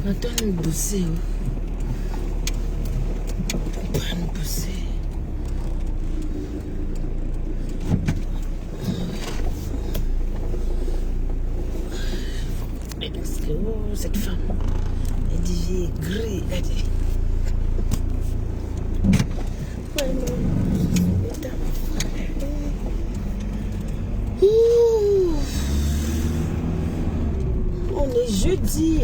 Attends, nous bosser. Pas nous bosser. Parce que cette femme, elle dit j'ai gris, elle dit. On est jeudi,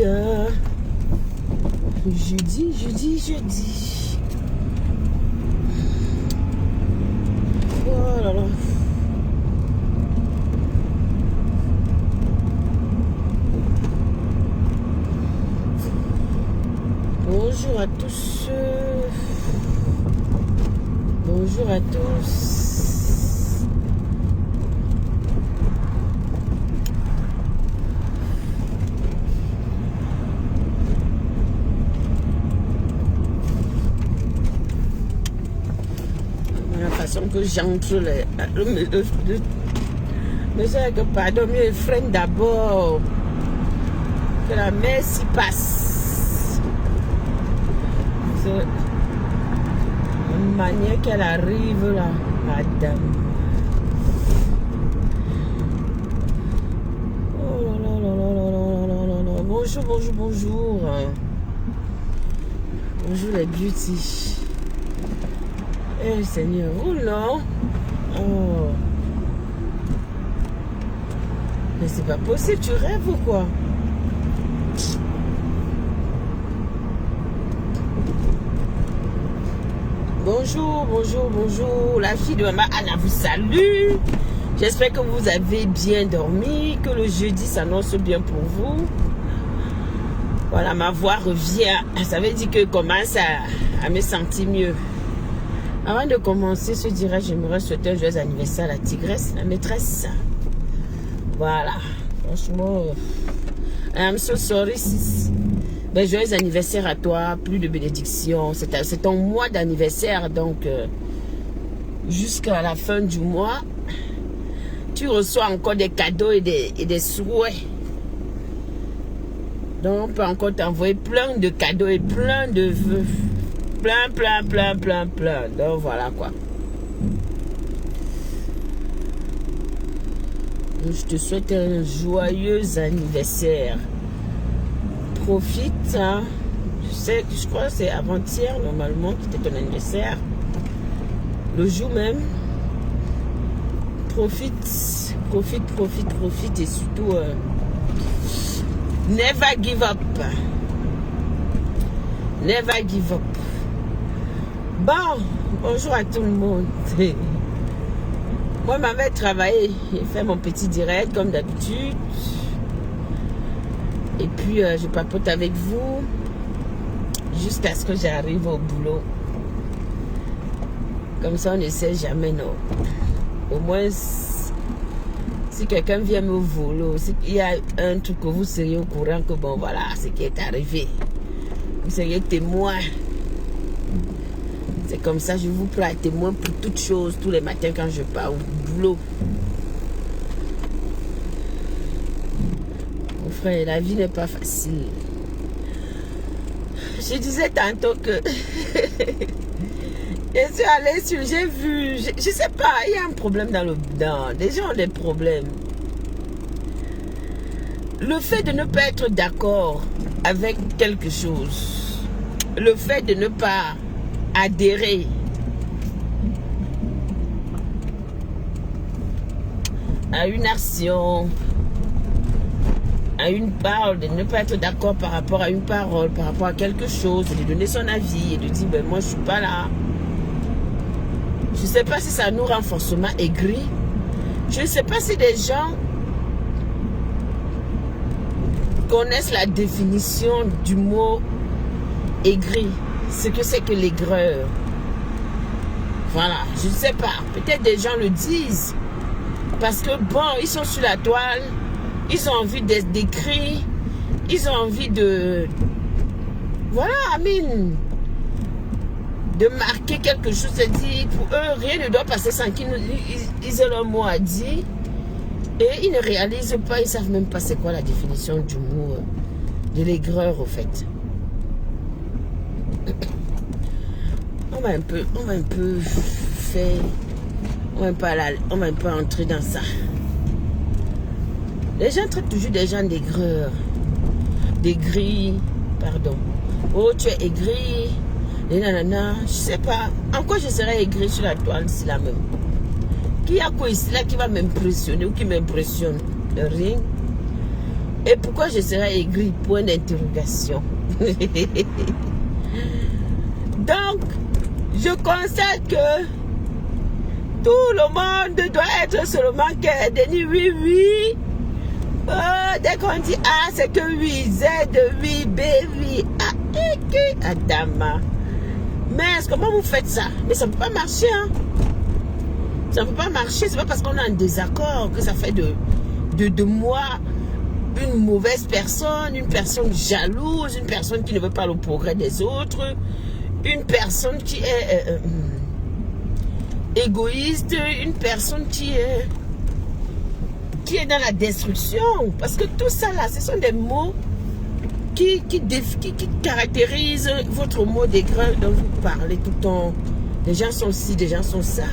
jeudi. Oh là là. Bonjour à tous. Bonjour à tous. La façon que j'entre mais c'est que pardon, mieux freine d'abord. Que la mer s'y passe. C'est une manière qu'elle arrive là, madame. Oh là là là là là là là là. Bonjour. Bonjour les beauty. Eh Seigneur, oh non. Oh. Mais c'est pas possible, tu rêves ou quoi? Bonjour. La fille de maman Anna vous salue. J'espère que vous avez bien dormi, que le jeudi s'annonce bien pour vous. Voilà, ma voix revient. Ça veut dire que je commence à me sentir mieux. Avant de commencer ce direct, j'aimerais souhaiter un joyeux anniversaire à la tigresse, la maîtresse. Voilà. Franchement, I'm so sorry, sis. Ben, joyeux anniversaire à toi, plus de bénédictions. C'est ton mois d'anniversaire, donc jusqu'à la fin du mois, tu reçois encore des cadeaux et des souhaits. Donc, on peut encore t'envoyer plein de cadeaux et plein de vœux. Plein. Donc, voilà quoi. Je te souhaite un joyeux anniversaire. Profite, hein. Je crois que c'est avant-hier normalement qui était ton anniversaire. Le jour même. Profite et surtout never give up. Bon, bonjour à tout le monde. Moi, ma mère travaillé, j'ai fait mon petit direct comme d'habitude. Et puis, je papote avec vous jusqu'à ce que j'arrive au boulot. Comme ça, on ne sait jamais, non. Au moins, si quelqu'un vient me voler, s'il y a un truc que vous seriez au courant que, bon, voilà, ce qui est arrivé. Vous seriez témoin. C'est comme ça, je vous prends à témoin pour toutes choses, tous les matins quand je pars au boulot. Mon frère, la vie n'est pas facile. Je disais tantôt que je suis allée sur, j'ai vu, je sais pas, il y a un problème dans les gens ont des problèmes. Le fait de ne pas être d'accord avec quelque chose, le fait de ne pas adhérer à une action, à une parole, de ne pas être d'accord par rapport à une parole, par rapport à quelque chose, de donner son avis et de dire ben moi je suis pas là. Je ne sais pas si ça nous rend forcément aigris. Je ne sais pas si des gens connaissent la définition du mot aigri. Ce que c'est que l'aigreur. Voilà, je ne sais pas. Peut-être des gens le disent. Parce que bon, ils sont sur la toile. Ils ont envie d'écrire. Ils ont envie de... Voilà, Amine. De marquer quelque chose. C'est-à-dire, pour eux, rien ne doit passer sans qu'ils aient leur mot à dire. Et ils ne réalisent pas, ils ne savent même pas c'est quoi la définition du mot de l'aigreur, au fait. On va un peu faire, on va un peu entrer dans ça. Les gens traitent toujours des gens d'aigreur, d'aigris, pardon. Oh, tu es aigri, et nanana, je sais pas. En quoi je serais aigri sur la toile, c'est la même. Qui a quoi ici là qui va m'impressionner ou qui m'impressionne? Rien. Et pourquoi je serais aigri? Point d'interrogation. Donc, je constate que tout le monde doit être seulement que Denis, oui, oui. Dès qu'on dit A, c'est que oui, Z, oui, B, oui, A, et que Adama. Mais comment vous faites ça? Mais ça ne peut pas marcher, hein. Ça ne peut pas marcher. C'est pas parce qu'on a un désaccord que ça fait de moi une mauvaise personne, une personne jalouse, une personne qui ne veut pas le progrès des autres, une personne qui est égoïste, une personne qui est dans la destruction. Parce que tout ça là, ce sont des mots qui caractérisent votre mot d'aigreur dont vous parlez tout le temps. Les gens sont ci, les gens sont ça.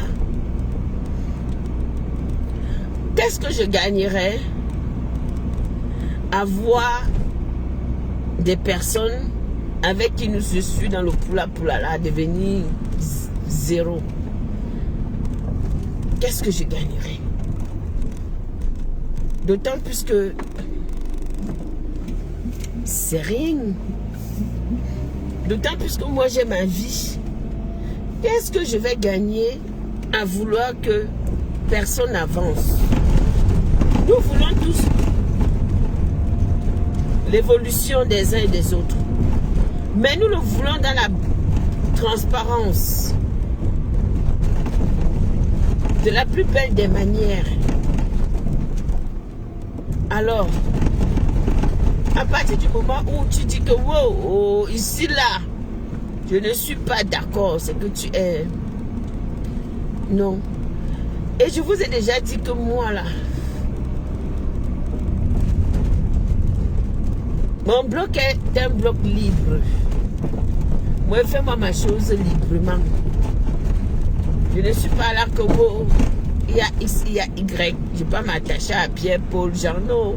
Qu'est-ce que je gagnerais à voir des personnes avec qui je suis dans le poula là devenir zéro? Qu'est-ce que je gagnerais? D'autant plus que c'est rien. D'autant plus que moi j'ai ma vie. Qu'est-ce que je vais gagner à vouloir que personne avance? Nous voulons tous l'évolution des uns et des autres. Mais nous le voulons dans la transparence. De la plus belle des manières. Alors, à partir du moment où tu dis que wow, oh, ici là, je ne suis pas d'accord, c'est que tu es... Non. Et je vous ai déjà dit que moi là, mon bloc est un bloc libre. Moi, fais-moi ma chose librement. Je ne suis pas là que wow, il y a X, il y a Y. Je ne vais pas m'attacher à Pierre, Paul, Jarno.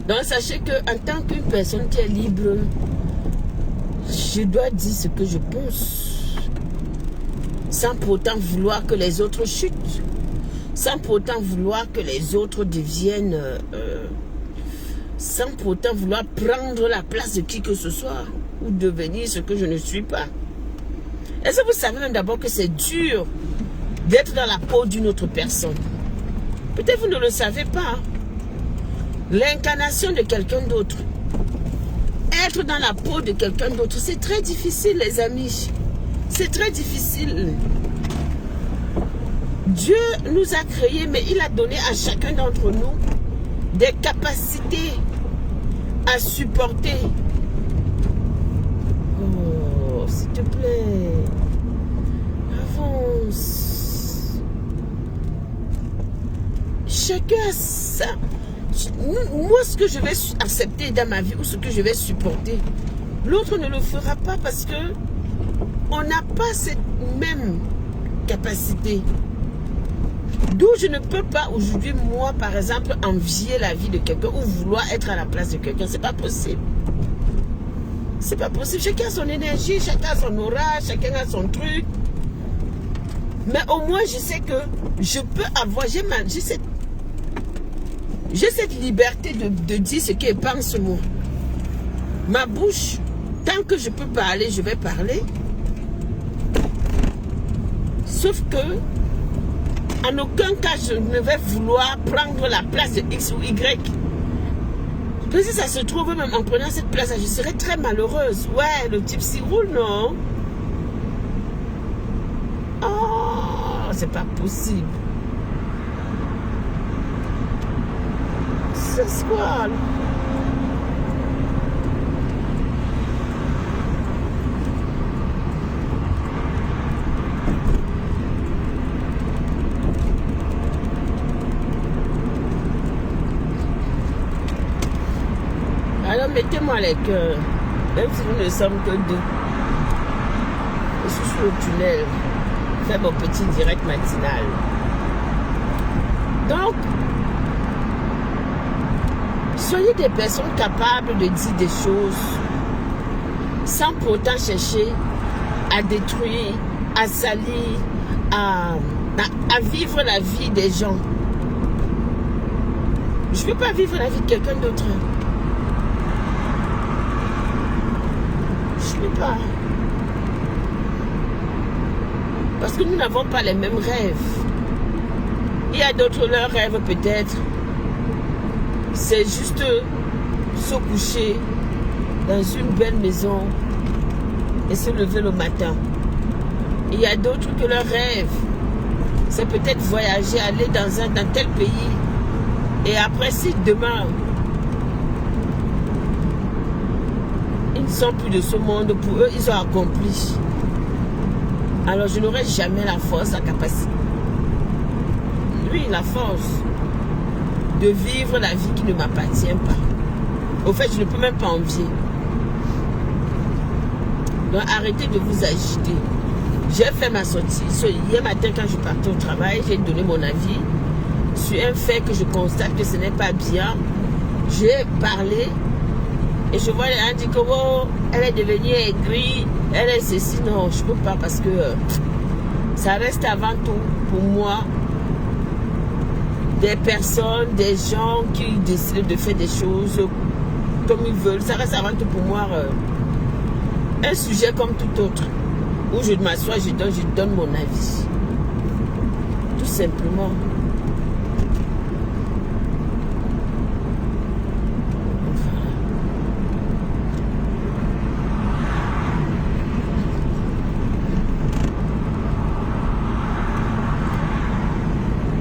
Donc, sachez qu'en tant qu'une personne qui est libre, je dois dire ce que je pense. Sans pour autant vouloir que les autres chutent. Sans pour autant vouloir que les autres deviennent... sans pour autant vouloir prendre la place de qui que ce soit. Ou devenir ce que je ne suis pas. Est-ce que vous savez même d'abord que c'est dur d'être dans la peau d'une autre personne? Peut-être vous ne le savez pas. L'incarnation de quelqu'un d'autre. Être dans la peau de quelqu'un d'autre, c'est très difficile, les amis. C'est très difficile. Dieu nous a créés, mais il a donné à chacun d'entre nous des capacités à supporter. Oh, s'il te plaît, avance. Chacun a ça. Moi, ce que je vais accepter dans ma vie ou ce que je vais supporter, l'autre ne le fera pas parce que on n'a pas cette même capacité. D'où je ne peux pas aujourd'hui, moi, par exemple, envier la vie de quelqu'un ou vouloir être à la place de quelqu'un. C'est pas possible. C'est pas possible. Chacun a son énergie, chacun a son aura, chacun a son truc. Mais au moins, je sais que je peux avoir, j'ai cette liberté de dire ce que pense moi. Ma bouche, tant que je peux parler, je vais parler. Sauf que, en aucun cas, je ne vais vouloir prendre la place de X ou Y. Que si ça se trouve, même en prenant cette place, je serais très malheureuse. Ouais, le type s'y roule, non? Oh, c'est pas possible. C'est quoi? Alors mettez-moi les cœurs, même si nous ne sommes que deux. Je suis sur le tunnel, fais mon petit direct matinal. Donc, soyez des personnes capables de dire des choses sans pourtant chercher à détruire, à salir, à vivre la vie des gens. Je ne veux pas vivre la vie de quelqu'un d'autre. Je ne peux pas. Parce que nous n'avons pas les mêmes rêves. Il y a d'autres, leurs rêves peut-être, c'est juste se coucher dans une belle maison et se lever le matin. Il y a d'autres que leur rêve, c'est peut-être voyager, aller dans tel pays. Et après, si demain, ils ne sont plus de ce monde, pour eux, ils ont accompli. Alors, je n'aurai jamais la force, la capacité. Lui, la force de vivre la vie qui ne m'appartient pas. Au fait, je ne peux même pas envier. Donc, arrêtez de vous agiter. J'ai fait ma sortie. Hier matin, quand je partais au travail, j'ai donné mon avis sur un fait que je constate que ce n'est pas bien. J'ai parlé et je vois les gens dire que oh, elle est devenue aigrie, elle est ceci. Non, je ne peux pas parce que ça reste avant tout pour moi des personnes, des gens qui décident de faire des choses comme ils veulent. Ça reste avant tout pour moi un sujet comme tout autre. Où je m'assois, je donne mon avis. Tout simplement.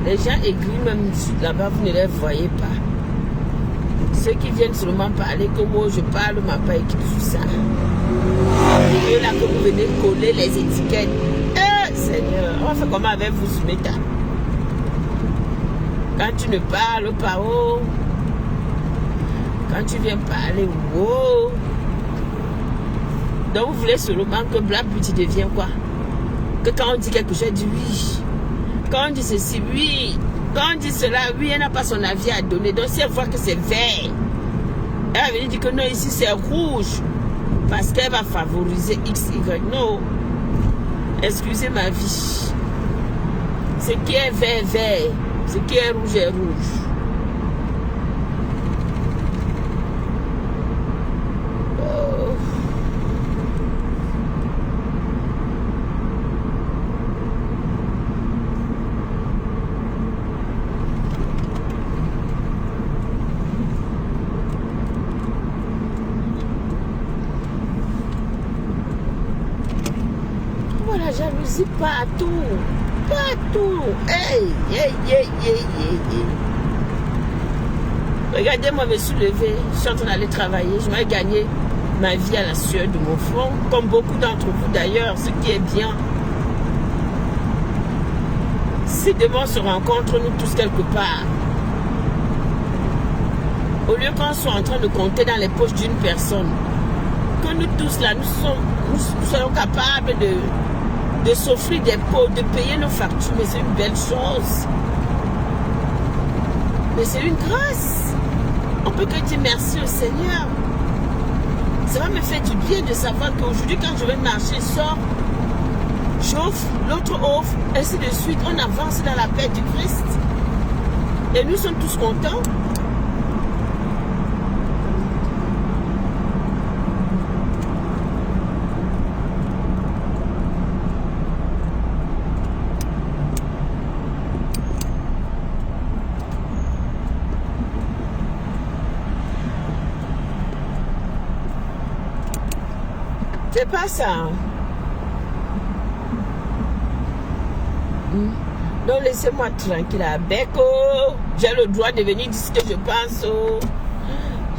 Les gens aigris, même là-bas, vous ne les voyez pas. Ceux qui viennent seulement parler que moi, je parle, m'a pas écrit tout ça. Et là que vous venez coller les étiquettes. Seigneur, on va faire comment avec vous, Soumeta? Quand tu ne parles pas, oh. Quand tu viens parler, oh. Donc vous voulez seulement que Black Beauty devienne quoi? Que quand on dit quelque chose, dit oui. Quand on dit ceci, oui. Quand on dit cela, oui, elle n'a pas son avis à donner. Donc si elle voit que c'est vert, elle va venir dire que non, ici c'est rouge. Parce qu'elle va favoriser X, Y. Non. Excusez ma vie. Ce qui est vert, vert. Ce qui est rouge est rouge. Oh. La jalousie partout, partout. Hey, hey, hey, hey, hey, hey. Regardez, moi, je me suis levée, je suis en train d'aller travailler, je vais gagner ma vie à la sueur de mon front, comme beaucoup d'entre vous d'ailleurs, ce qui est bien. Si demain on se rencontre, nous tous quelque part, au lieu qu'on soit en train de compter dans les poches d'une personne, que nous tous là, nous soyons capables de s'offrir des pots, de payer nos factures, mais c'est une belle chose. Mais c'est une grâce. On peut que dire merci au Seigneur. Ça va me faire du bien de savoir qu'aujourd'hui, quand je vais marcher, sors, j'offre, l'autre offre, ainsi de suite. On avance dans la paix du Christ. Et nous sommes tous contents. C'est pas ça. Donc laissez-moi tranquille à Beko. J'ai le droit de venir dire ce que je pense. Oh.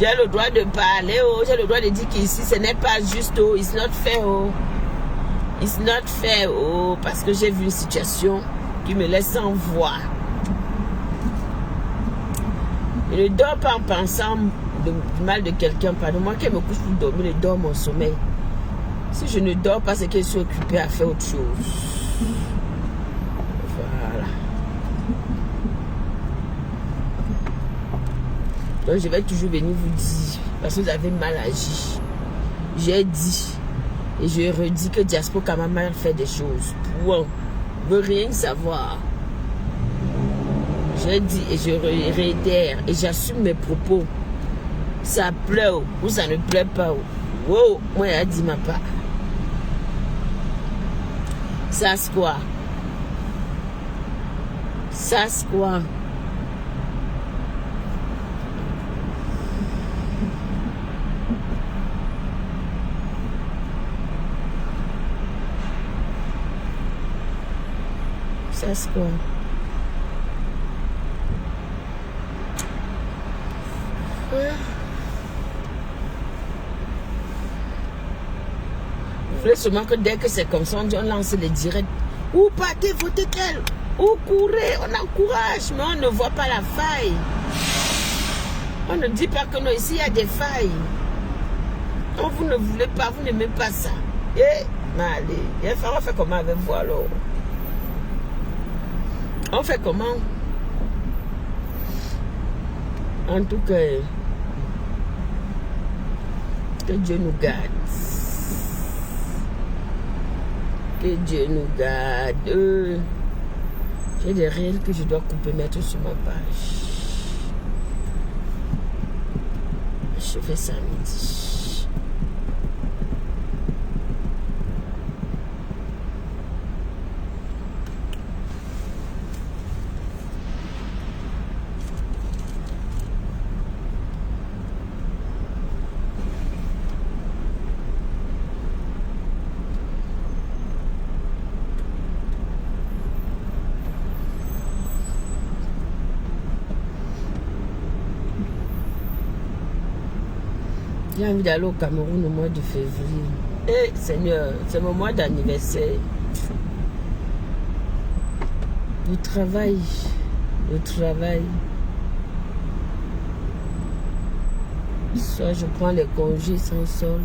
J'ai le droit de parler. Oh. J'ai le droit de dire qu'ici ce n'est pas juste. Oh. It's not fair. Oh. It's not fair. Oh. Parce que j'ai vu une situation qui me laisse sans voix. Je ne dors pas en pensant du mal de quelqu'un, pardon, moi qui me couche pour dormir, je dors mon sommeil. Si je ne dors pas, c'est que je suis occupée à faire autre chose. Voilà. Donc je vais toujours venir vous dire, parce que vous avez mal agi. J'ai dit, et je redis que Diaspora Kamama fait des choses. Point. Je ne veux rien savoir. J'ai dit et je réitère et j'assume mes propos. Ça plaît ou ça ne plaît pas. Wow, moi j'ai dit ma part. Ça c'est quoi? Ça c'est quoi? Ça c'est quoi? Vous voulez seulement que dès que c'est comme ça, on lance les directs. Ou partez, votez tel. Ou courez, on encourage, mais on ne voit pas la faille. On ne dit pas que non, ici il y a des failles. Donc vous ne voulez pas, vous n'aimez pas ça. Et, mais allez, on fait comment avec vous alors? On fait comment? En tout cas, que Dieu nous garde. Que Dieu nous garde. J'ai des réels que je dois couper, mettre sur ma page. Je fais ça midi. J'ai envie d'aller au Cameroun au mois de février. Eh Seigneur, c'est mon mois d'anniversaire. Le travail. Soit je prends les congés sans sol.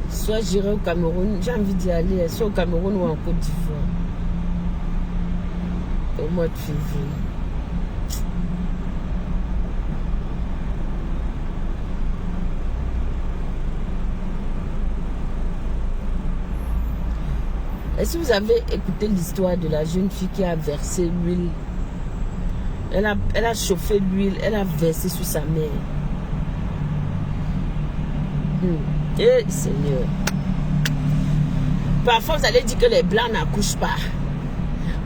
Soit j'irai au Cameroun, j'ai envie d'y aller, soit au Cameroun ou en Côte d'Ivoire. Au mois de février. Est-ce que vous avez écouté l'histoire de la jeune fille qui a versé l'huile? Elle a chauffé l'huile, elle a versé sur sa mère. Eh Seigneur. Parfois vous allez dire que les blancs n'accouchent pas,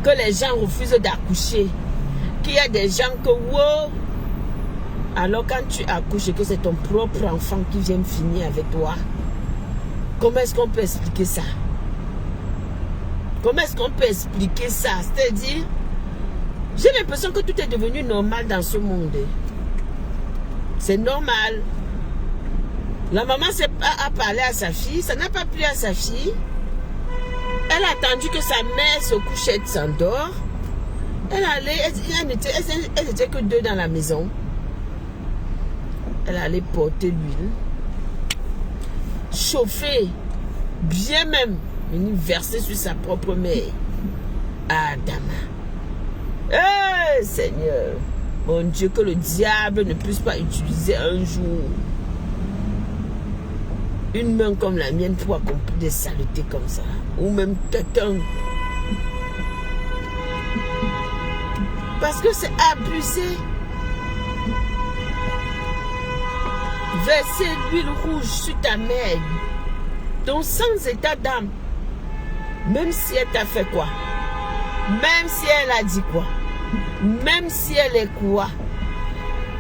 que les gens refusent d'accoucher, qu'il y a des gens que wow. Alors quand tu accouches et que c'est ton propre enfant qui vient finir avec toi, comment est-ce qu'on peut expliquer ça? Comment est-ce qu'on peut expliquer ça? C'est-à-dire, j'ai l'impression que tout est devenu normal dans ce monde. C'est normal. La maman a parlé à sa fille, ça n'a pas plu à sa fille. Elle a attendu que sa mère se couche et s'endort. Elle n'était que deux dans la maison. Elle allait porter l'huile, chauffer, bien même, venir verser sur sa propre mère. Adama. Eh Seigneur, mon Dieu, que le diable ne puisse pas utiliser un jour une main comme la mienne pour accomplir des saletés comme ça. Ou même quelqu'un. Parce que c'est abusé. Verser l'huile rouge sur ta mère. Donc sans état d'âme. Même si elle t'a fait quoi? Même si elle a dit quoi? Même si elle est quoi?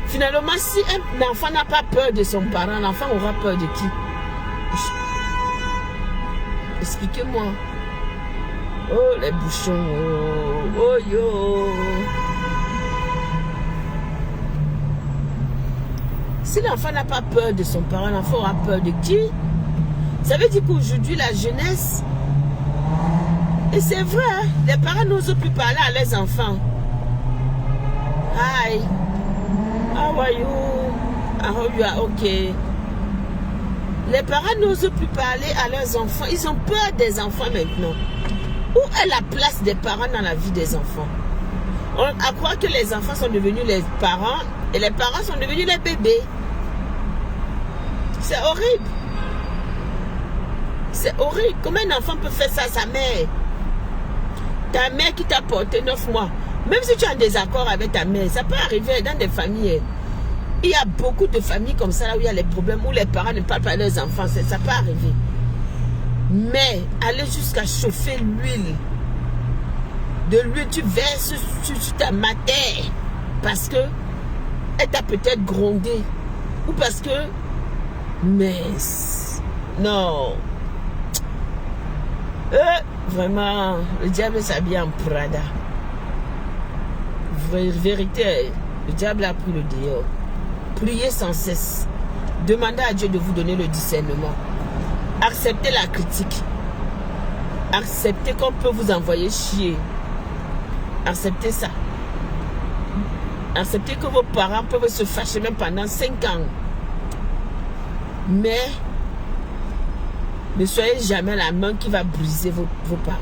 Finalement, si un enfant n'a pas peur de son parent, l'enfant aura peur de qui? Expliquez-moi. Oh, les bouchons. Oh, oh yo. Si l'enfant n'a pas peur de son parent, l'enfant aura peur de qui? Ça veut dire qu'aujourd'hui, la jeunesse, et c'est vrai, hein, les parents n'osent plus parler à leurs enfants. Hi, how are you? I hope you are okay. Les parents n'osent plus parler à leurs enfants. Ils ont peur des enfants maintenant. Où est la place des parents dans la vie des enfants? On a croire que les enfants sont devenus les parents et les parents sont devenus les bébés. C'est horrible. C'est horrible. Comment un enfant peut faire ça à sa mère? Ta mère qui t'a porté 9 mois. Même si tu es en désaccord avec ta mère, ça peut arriver dans des familles. Il y a beaucoup de familles comme ça là où il y a les problèmes, où les parents ne parlent pas à leurs enfants. Ça peut arriver. Mais aller jusqu'à chauffer l'huile. De l'huile, tu verses sur ta matière. Parce que elle t'a peut-être grondé. Ou parce que... Mais... Non. Vraiment, le diable s'habille en Prada. Vérité, le diable a pris le dehors. Priez sans cesse. Demandez à Dieu de vous donner le discernement. Acceptez la critique. Acceptez qu'on peut vous envoyer chier. Acceptez ça. Acceptez que vos parents peuvent se fâcher même pendant 5 ans. Mais ne soyez jamais la main qui va briser vos parents.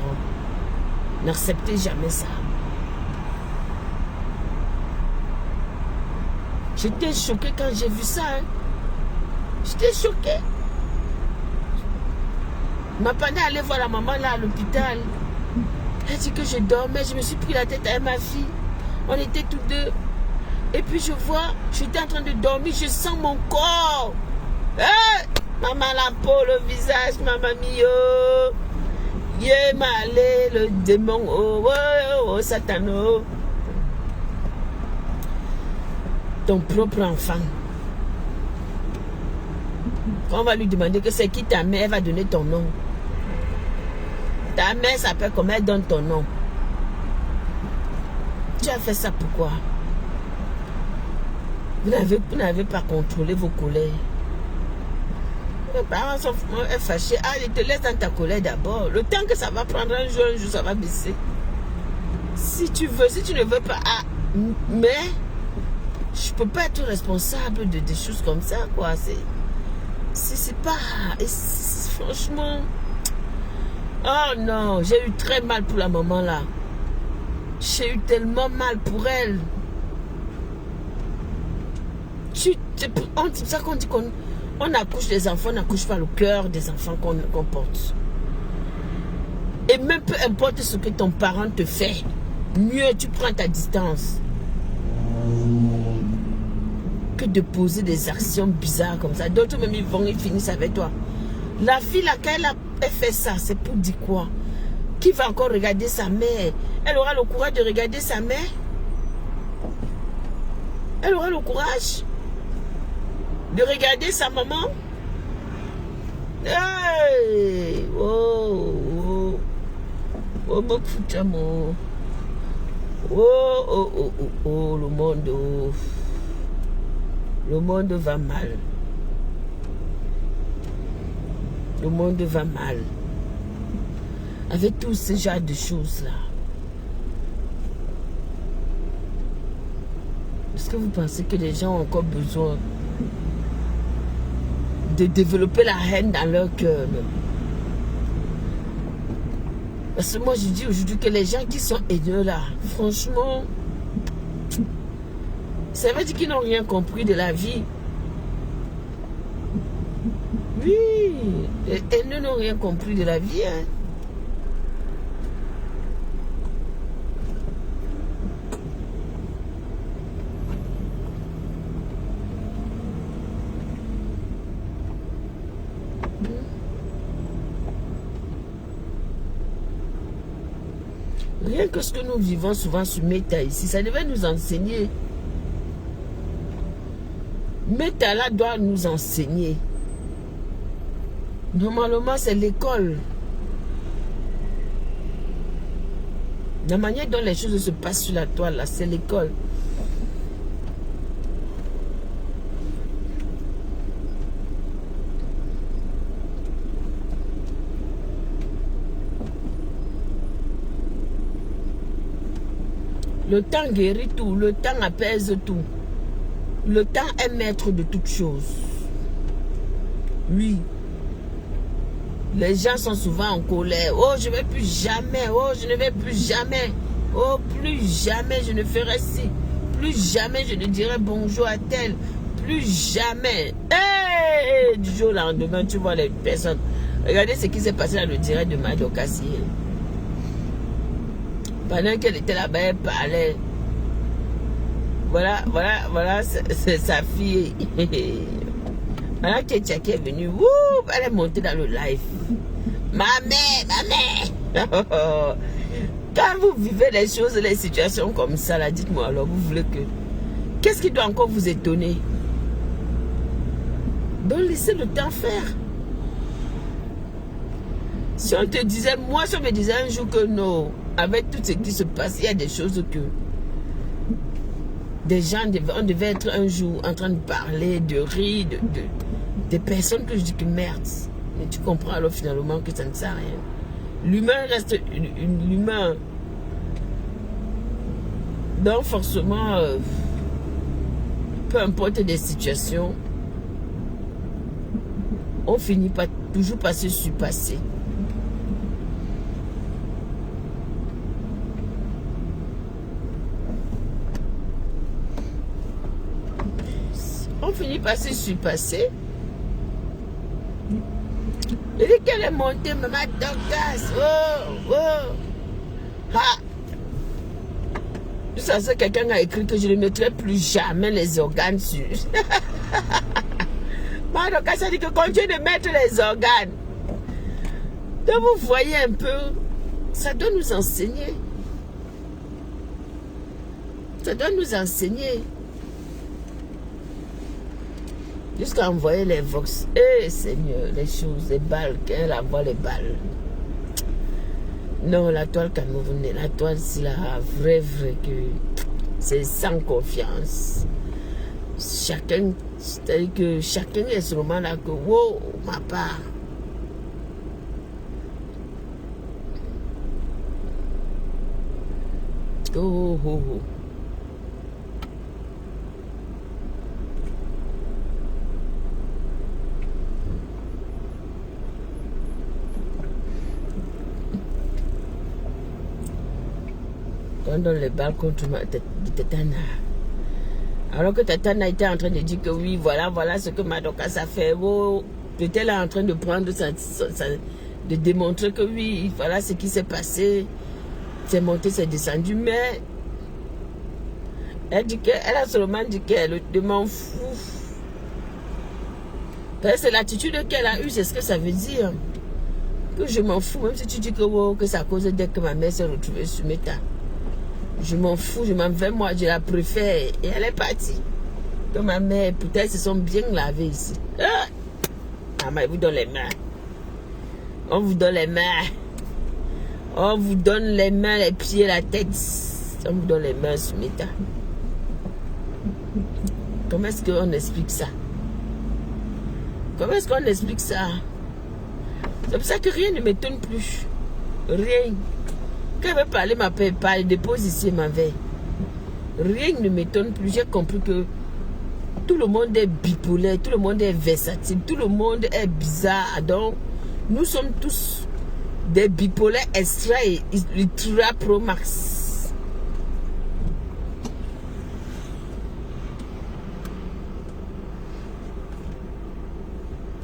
N'acceptez jamais ça. J'étais choquée quand j'ai vu ça. Hein. J'étais choquée. Ma panne allait voir la maman là à l'hôpital. Elle dit que je dormais. Je me suis pris la tête avec ma fille. On était tous deux. Et puis je vois, j'étais en train de dormir. Je sens mon corps. Hey! Maman la peau, le visage, maman mio. Yé malé, le démon. Oh, oh, oh, satano. Ton propre enfant. Quand on va lui demander que c'est qui ta mère, elle va donner ton nom. Ta mère s'appelle comment, elle donne ton nom. Tu as fait ça pourquoi? Vous n'avez pas contrôlé vos colères. Les parents sont fâchés. Ah, ils te laissent dans ta colère d'abord. Le temps que ça va prendre un jour, ça va baisser. Si tu veux, si tu ne veux pas. Ah, mais je peux pas être responsable de des choses comme ça, quoi. C'est pas... franchement... Oh non, j'ai eu très mal pour la maman là. J'ai eu tellement mal pour elle. C'est ça qu'on dit qu'on accouche des enfants, on n'accouche pas le cœur des enfants qu'on porte. Et même peu importe ce que ton parent te fait, mieux tu prends ta distance. Que de poser des actions bizarres comme ça. D'autres même ils finissent avec toi. La fille laquelle elle fait ça, c'est pour dire quoi? Qui va encore regarder sa mère? Elle aura le courage de regarder sa mère? Elle aura le courage de regarder sa maman? Hey! Oh, oh, oh, beaucoup d'amour. Oh, oh, oh, oh, oh, le monde, oh. Le monde va mal. Le monde va mal. Avec tous ces genres de choses-là. Est-ce que vous pensez que les gens ont encore besoin de développer la haine dans leur cœur même? Parce que moi je dis aujourd'hui que les gens qui sont haineux là, franchement, ça veut dire qu'ils n'ont rien compris de la vie. Oui, les haineux n'ont rien compris de la vie. Hein. Rien que ce que nous vivons souvent sur Meta ici, ça devait nous enseigner. Meta là doit nous enseigner. Normalement, c'est l'école. La manière dont les choses se passent sur la toile, là, c'est l'école. Le temps guérit tout, le temps apaise tout. Le temps est maître de toutes choses. Oui. Les gens sont souvent en colère. Oh, je ne vais plus jamais. Oh, je ne vais plus jamais. Oh, plus jamais je ne ferai ci. Plus jamais je ne dirai bonjour à tel. Plus jamais. Hey, du jour au lendemain, tu vois les personnes. Regardez ce qui s'est passé dans le direct de Madoka hier. Pendant qu'elle était là-bas, elle parlait. Voilà, c'est sa fille. Voilà, Kétia qui est venue. Elle est montée dans le live. Ma mère. Quand vous vivez les choses, les situations comme ça, là, dites-moi alors, vous voulez que... Qu'est-ce qui doit encore vous étonner? Donc, laissez le temps faire. Si on te disait, moi, si on me disait un jour que non, avec tout ce qui se passe, il y a des choses que des gens, on devait être un jour en train de parler, de rire, des personnes que je dis que merde. Mais tu comprends alors finalement que ça ne sert à rien. L'humain reste l'humain. Donc forcément, peu importe des situations, on finit toujours par se surpasser. On finit par se surpasser. Il dit qu'elle est montée, maman Dorcas. Oh. Ha. Ça, c'est quelqu'un qui a écrit que je ne mettrai plus jamais les organes sur. Maman Dorcas a dit que continue de mettre les organes. Donc vous voyez un peu, ça doit nous enseigner. Ça doit nous enseigner. Jusqu'à envoyer les vox. Eh Seigneur, les choses, les balles, qu'elle envoie les balles. Non, la toile camerounaise, la toile, c'est la vrai que c'est sans confiance. Chacun, c'est-à-dire que chacun est ce moment-là que, wow, ma part. Oh. On donne les balles contre Tatana. Alors que Tatana était en train de dire que oui, voilà ce que Madoka a fait. Oh, était là en train de prendre de démontrer que oui, voilà ce qui s'est passé. C'est monté, c'est descendu, mais elle a seulement dit qu'elle m'en fout. C'est l'attitude qu'elle a eue, c'est ce que ça veut dire. Que je m'en fous, même si tu dis que c'est à cause dès que ma mère s'est retrouvée sur mes tas. Je m'en fous, je m'en vais, moi, je la préfère. Et elle est partie. Que ma mère, peut-être, se sont bien lavées ici. Ah, mais vous donne les mains. On vous donne les mains. On vous donne les mains, les pieds, la tête. On vous donne les mains sur mes tas. Comment est-ce qu'on explique ça? Comment est-ce qu'on explique ça? C'est pour ça que rien ne m'étonne plus. Rien. Quand elle veut parler, ma paix, elle dépose ici ma veille. Rien ne m'étonne plus. J'ai compris que tout le monde est bipolaire, tout le monde est versatile, tout le monde est bizarre. Donc, nous sommes tous des bipolaires extra et ultra pro max.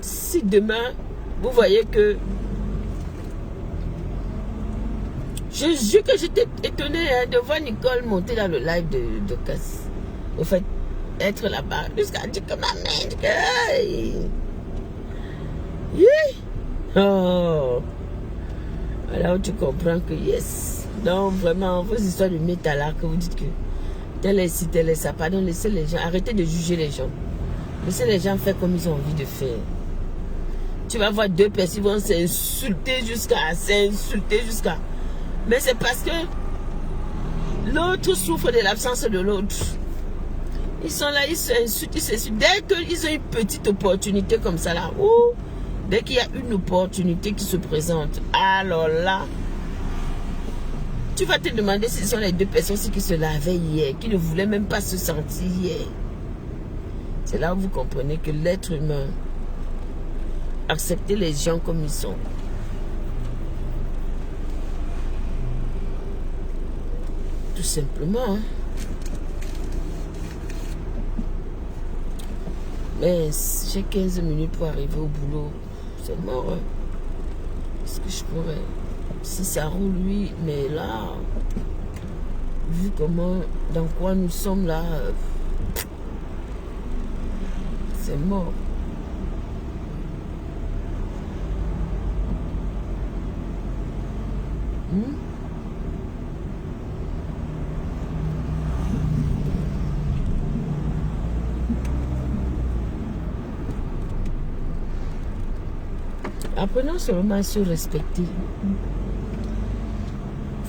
Si demain, vous voyez que je jure que j'étais étonnée de voir Nicole monter dans le live de Cass. Au fait, être là-bas, jusqu'à dire que ma mère. Oh. Alors tu comprends que yes. Donc vraiment, vos histoires de métal là, que vous dites que tel est ci, tel est ça. Pardon, laissez les gens, arrêtez de juger les gens. Laissez les gens faire comme ils ont envie de faire. Tu vas voir deux personnes qui vont s'insulter jusqu'à. Mais c'est parce que l'autre souffre de l'absence de l'autre. Ils sont là, ils s'insultent, Dès qu'ils ont une petite opportunité comme ça là, ou dès qu'il y a une opportunité qui se présente, alors là, tu vas te demander si ce sont les deux personnes qui se lavaient hier, qui ne voulaient même pas se sentir hier. C'est là où vous comprenez que l'être humain, accepter les gens comme ils sont. Tout simplement. Hein. Mais j'ai 15 minutes pour arriver au boulot. C'est mort. Hein. Est-ce que je pourrais? Si ça roule, oui. Mais là, vu comment, dans quoi nous sommes là, c'est mort. Apprenons seulement à se respecter.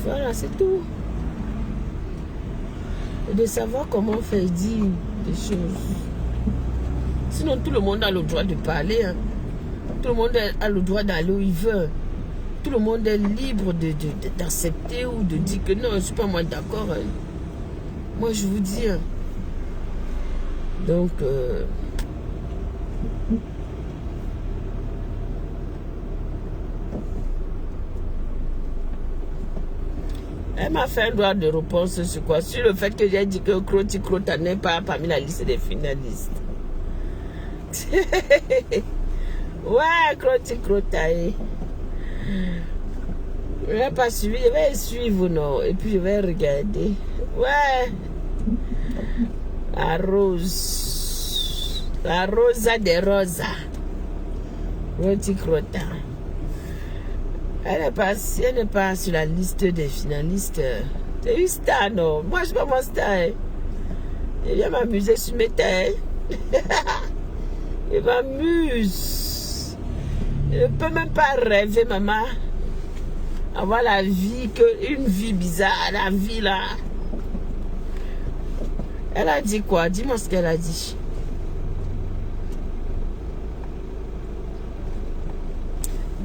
Voilà, c'est tout. Et de savoir comment faire dire des choses. Sinon, tout le monde a le droit de parler. Hein. Tout le monde a le droit d'aller où il veut. Tout le monde est libre d'accepter ou de dire que non, je ne suis pas moi d'accord. Hein. Moi, je vous dis. Hein. Donc... Elle m'a fait un droit de réponse sur quoi? Sur le fait que j'ai dit que Kroti Krota n'est pas parmi la liste des finalistes. Ouais, Kroti Krota. Je n'ai pas suivi, je vais suivre, non. Et puis je vais regarder. Ouais. La rose. La rosa des rosas. Kroti Krota. Elle n'est pas sur la liste des finalistes. C'est une star, non? Moi, je ne suis pas mon star. Hein. Je viens m'amuser sur mes tailles. Je m'amuse. Je ne peux même pas rêver, maman. Avoir la vie, une vie bizarre, la vie là. Elle a dit quoi? Dis-moi ce qu'elle a dit.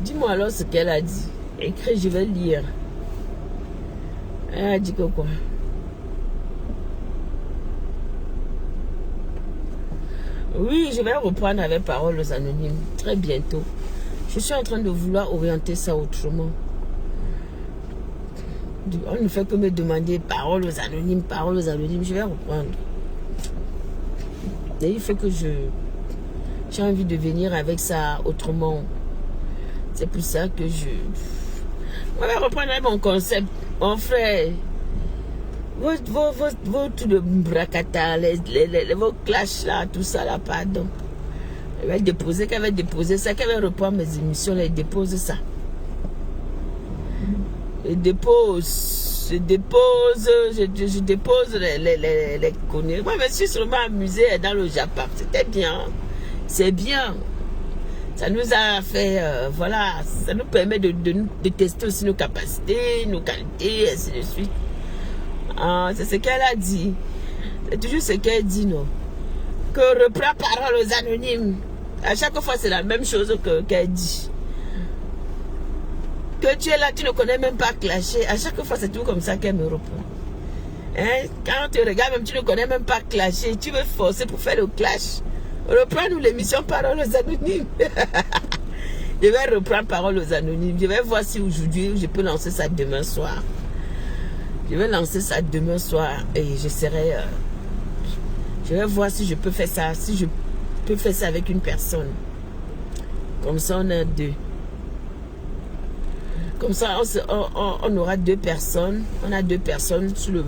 Dis-moi alors ce qu'elle a dit. Écris, je vais lire. Elle a dit que quoi? Oui, je vais reprendre avec Paroles Anonymes très bientôt. Je suis en train de vouloir orienter ça autrement. On ne fait que me demander Paroles Anonymes, Paroles Anonymes. Je vais reprendre. Et il faut que j'ai envie de venir avec ça autrement. C'est pour ça que on va reprendre mon concept. Mon frère, vos tout de bracata, vos clashs là, tout ça là, pardon. Elle va déposer, qu'elle va déposer ça, qu'elle va reprendre mes émissions, elle dépose ça. Je dépose les conneries. Moi, je me suis sûrement amusée dans le Japon. C'était bien. C'est bien. Ça nous a fait, voilà, ça nous permet de tester aussi nos capacités, nos qualités, ainsi de suite. C'est ce qu'elle a dit. C'est toujours ce qu'elle dit, non? Que reprend Paroles Anonymes. À chaque fois, c'est la même chose qu'elle dit. Que tu es là, tu ne connais même pas clasher. À chaque fois, c'est tout comme ça qu'elle me reprend. Hein? Quand tu regardes, même tu ne connais même pas clasher. Tu veux forcer pour faire le clash. Reprends-nous l'émission Paroles Anonymes. Je vais reprendre Paroles Anonymes. Je vais voir si aujourd'hui je peux lancer ça demain soir. Je vais lancer ça demain soir et je serai... je vais voir si je peux faire ça. Si je peux faire ça avec une personne. Comme ça, on a deux. Comme ça, on aura deux personnes. On a deux personnes sur le...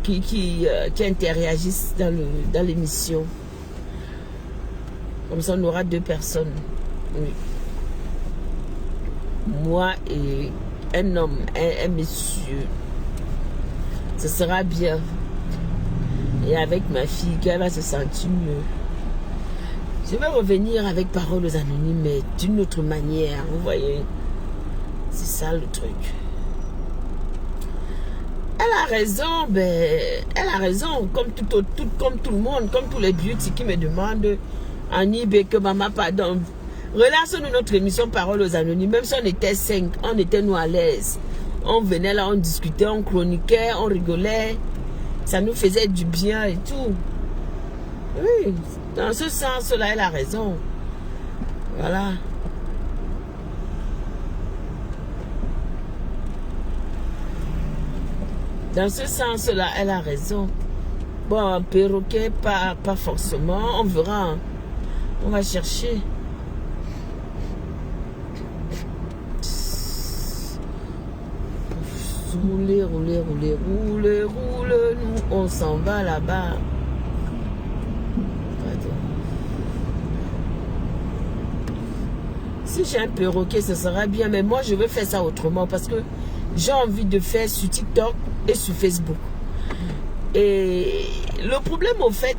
Qui interagissent dans l'émission. Comme ça, on aura deux personnes. Oui. Moi et un homme, un monsieur. Ce sera bien. Et avec ma fille, qu'elle va se sentir mieux. Je vais revenir avec Paroles Anonymes, mais d'une autre manière. Vous voyez? C'est ça le truc. Elle a raison, ben, elle a raison, comme tout le monde, comme tous les beauty qui me demandent, Annie, que maman, pardon, relance-nous notre émission Paroles Anonymes, même si on était 5, on était nous à l'aise. On venait là, on discutait, on chroniquait, on rigolait. Ça nous faisait du bien et tout. Oui, dans ce sens-là, elle a raison. Voilà. Dans ce sens-là, elle a raison. Bon, perroquet, pas forcément. On verra. On va chercher. Rouler, rouler, rouler, rouler, rouler. Nous, on s'en va là-bas. Si j'ai un perroquet, ce sera bien. Mais moi, je veux faire ça autrement parce que j'ai envie de faire sur TikTok et sur Facebook. Et le problème, au fait,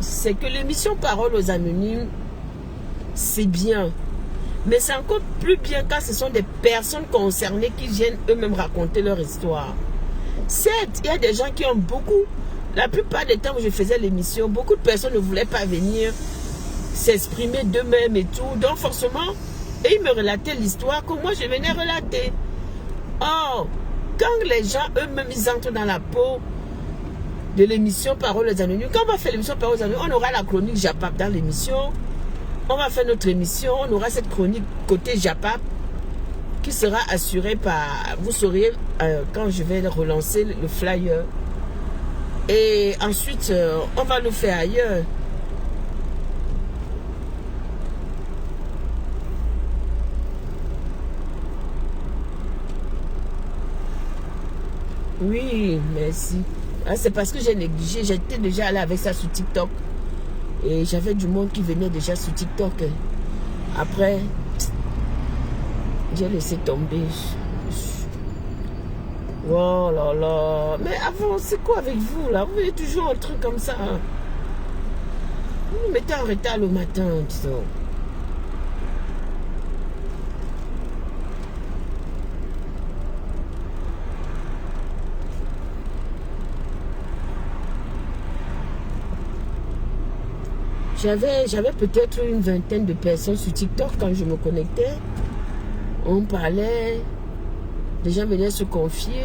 c'est que l'émission Parole aux Anonymes, c'est bien. Mais c'est encore plus bien quand ce sont des personnes concernées qui viennent eux-mêmes raconter leur histoire. Certes, il y a des gens qui ont beaucoup. La plupart des temps où je faisais l'émission, beaucoup de personnes ne voulaient pas venir s'exprimer d'eux-mêmes et tout. Donc forcément, et ils me relataient l'histoire que moi je venais relater. Or, quand les gens eux-mêmes ils entrent dans la peau de l'émission Parole aux Anonymes, quand on va faire l'émission Parole aux Anonymes, on aura la chronique Japap dans l'émission. On va faire notre émission, on aura cette chronique côté Japap qui sera assurée par, vous saurez quand je vais relancer le flyer. Et ensuite, on va le faire ailleurs. Oui, merci. Ah, c'est parce que j'ai négligé. J'étais déjà allé avec ça sur TikTok. Et j'avais du monde qui venait déjà sur TikTok. Après, j'ai laissé tomber. Oh là là. Mais avant, c'est quoi avec vous là? Vous voyez toujours un truc comme ça. Hein? Vous nous mettez en retard le matin, disons. J'avais peut-être une vingtaine de personnes sur TikTok quand je me connectais. On parlait. Les gens venaient se confier.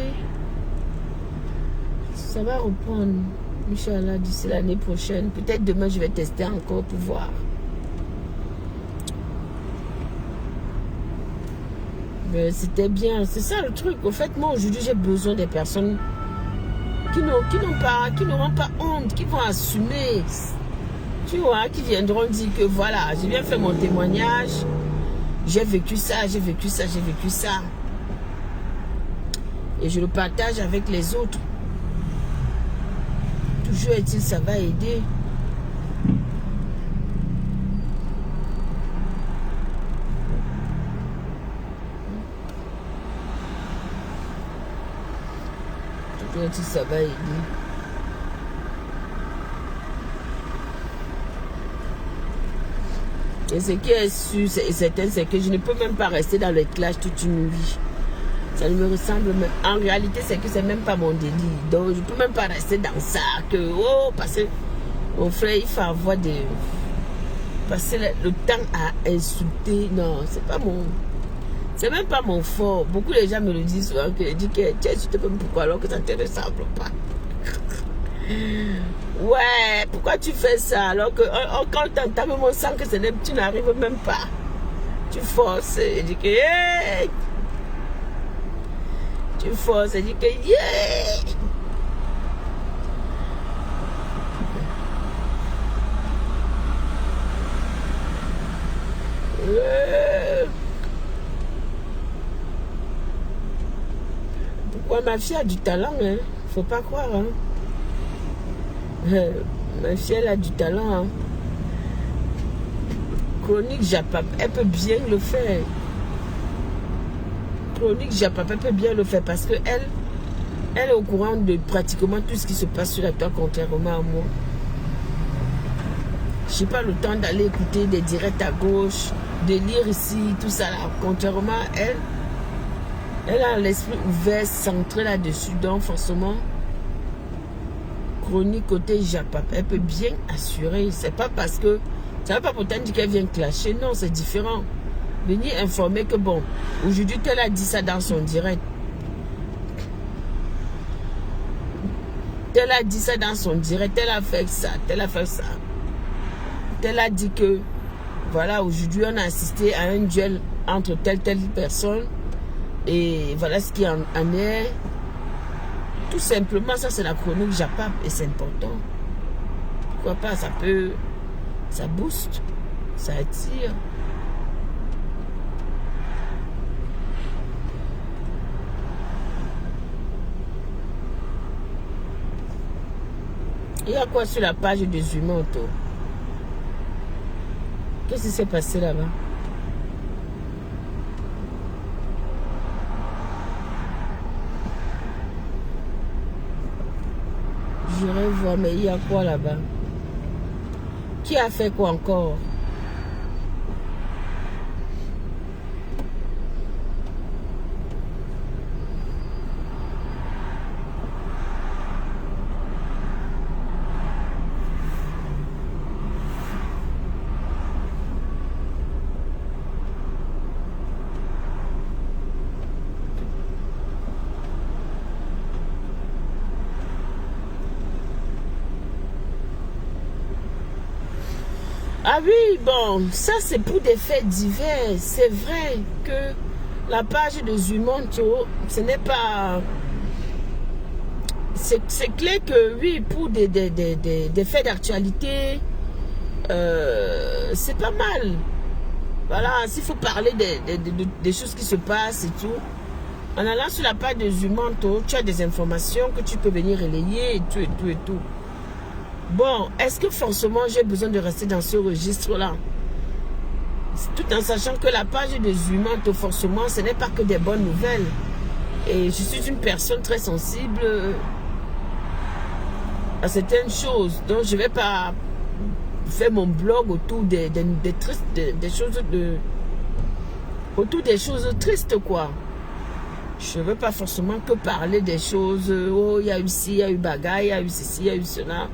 Ça va reprendre. Inch'Allah, d'ici l'année prochaine. Peut-être demain, je vais tester encore pour voir. Mais c'était bien. C'est ça le truc. Au fait, moi, aujourd'hui, j'ai besoin des personnes qui n'auront pas honte, qui vont assumer. Tu vois, qui viendront dire que voilà, j'ai bien fait mon témoignage, j'ai vécu ça, j'ai vécu ça, j'ai vécu ça. Et je le partage avec les autres. Toujours est-il, ça va aider. Toujours est-il, ça va aider. Et ce qui est sûr et certain, c'est que je ne peux même pas rester dans les clashs toute une vie. Ça ne me ressemble même. En réalité, c'est que c'est même pas mon délit. Donc, je ne peux même pas rester dans ça. Parce que mon frère, il faut avoir des... Passer le temps à insulter. Non, c'est pas mon... C'est même pas mon fort. Beaucoup de gens me le disent souvent. Que je dis que tu insultes même pourquoi alors que ça ne te ressemble pas. Ouais, pourquoi tu fais ça alors que quand tu entends même on sent que tu n'arrives même pas. Tu forces, et dis que yeah. Tu forces, et dis que yeah. Pourquoi ma fille a du talent, hein? Faut pas croire, hein? Ma fille, elle a du talent. Hein. Chronique Japap, elle peut bien le faire. Chronique Japap, elle peut bien le faire parce que elle est au courant de pratiquement tout ce qui se passe sur la terre, contrairement à moi. Je n'ai pas le temps d'aller écouter des directs à gauche, de lire ici, tout ça là. Contrairement à elle, elle a l'esprit ouvert, centré là-dessus. Donc forcément, chronique côté Japap, elle peut bien assurer. C'est pas parce que ça ne veut pas pourtant dire qu'elle vient clasher. Non, c'est différent. Venir informer que bon, aujourd'hui, elle a dit ça dans son direct. tel a dit ça dans son direct, tel a fait ça, tel a fait ça. Tel a dit que, voilà, aujourd'hui on a assisté à un duel entre telle personne. Et voilà ce qui en est. Tout simplement, ça c'est la chronique Japap et c'est important. Pourquoi pas, ça peut, ça booste, ça attire. Il y a quoi sur la page de Zumonto? Qu'est-ce qui s'est passé là-bas? J'irai voir, mais il y a quoi là-bas? Qui a fait quoi encore? Ah oui, bon, ça c'est pour des faits divers. C'est vrai que la page de Zumonto, ce n'est pas... C'est clair que oui, pour des faits d'actualité, c'est pas mal. Voilà, s'il faut parler des choses qui se passent et tout, en allant sur la page de Zumonto, tu as des informations que tu peux venir relayer et tout et tout et tout. Bon, est-ce que forcément j'ai besoin de rester dans ce registre-là? Tout en sachant que la page de Zumonto, forcément, ce n'est pas que des bonnes nouvelles. Et je suis une personne très sensible à certaines choses. Donc, je ne vais pas faire mon blog autour des choses autour des choses tristes, quoi. Je ne veux pas forcément que parler des choses. Oh, il y a eu ci, il y a eu bagaille, il y a eu ceci, il y a eu cela.